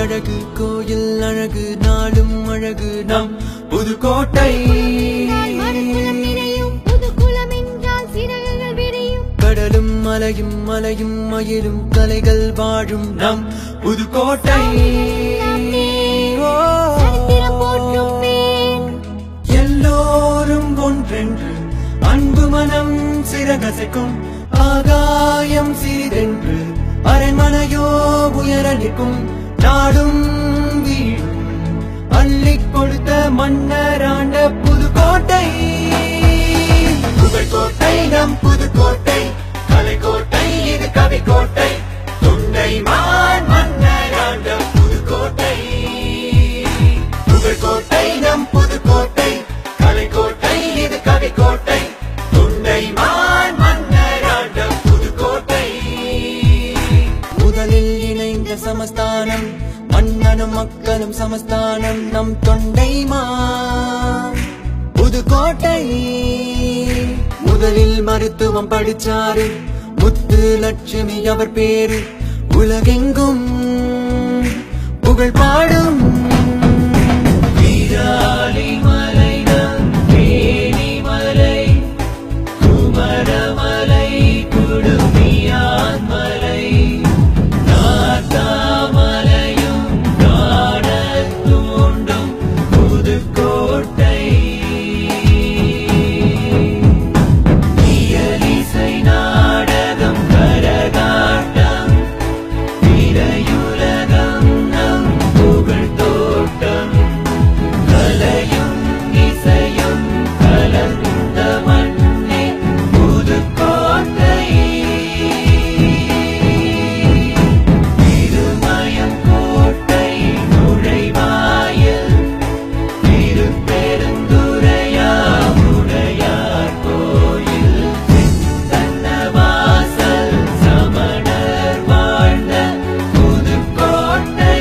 அழகு கோயில் அழகு நாளும் அழகு நம் புதுக்கோட்டை கடலும் மலையும் மலையும் மயிலும் கலைகள் வாழும் நம் புதுக்கோட்டை எல்லோரும் ஒன்றென்று அன்பு மனம் சிறகசைக்கும் ஆகாயம் சிறிதென்று அரண்மனையோ உயர நிற்கும் நாடும் வீடும் அள்ளிக் கொடுத்த மன்னராண்ட புதுக்கோட்டை புகழ்கோட்டை நம் புதுக்கோட்டை கலைக்கோட்டை இது கவிக்கோட்டை தொண்டைமான் மன்னராண்ட புதுக்கோட்டை புகழ்கோட்டை நம் புதுக்கோட்டை கலைக்கோட்டை இது கவிக்கோட்டை தொண்டைமான் மன்னராண்ட புதுக்கோட்டை முதலில் இணைந்த சமஸ்தானம் மன்னனும் மக்களும் சமஸ்தானம் நம் தொண்டைமான் புதுக்கோட்டை முதலில் மருத்துவம் படிச்சாரு முத்து லட்சுமி அவர் பேரு உலகெங்கும் புகழ் பாடும் வீராளி மலை தேனி மலை குமரமலை குடுமியான் மலை நாத்தாமலையும் காணத் தூண்டும் புதுக்கோட்டை இயலிசை நாடகம் கரகாட்டம் திரையுலகம் நம் புகழ் தோட்டம் கலையும் இசையும் கலந்த மண்ணே புதுக்கோட்டை திருமயங்கோட்டை நுழைவாயில் திருப்பெருந்துறையாமுடையார் கோயில் சித்தன்னவாசல் சமணர் வாழ்ந்த புதுக்கோட்டை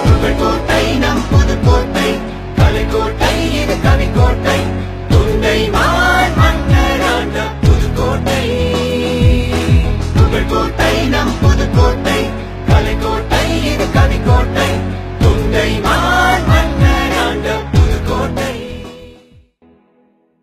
புகழ்கோட்டை நம் புதுக்கோட்டை கலைக்கோட்டை இது கவிக்கோட்டை தொண்டைமான் மன்னராண்ட புதுக்கோட்டை புகழ்கோட்டை நம் புதுக்கோட்டை கலைக்கோட்டை இது கவிக்கோட்டை தொண்டை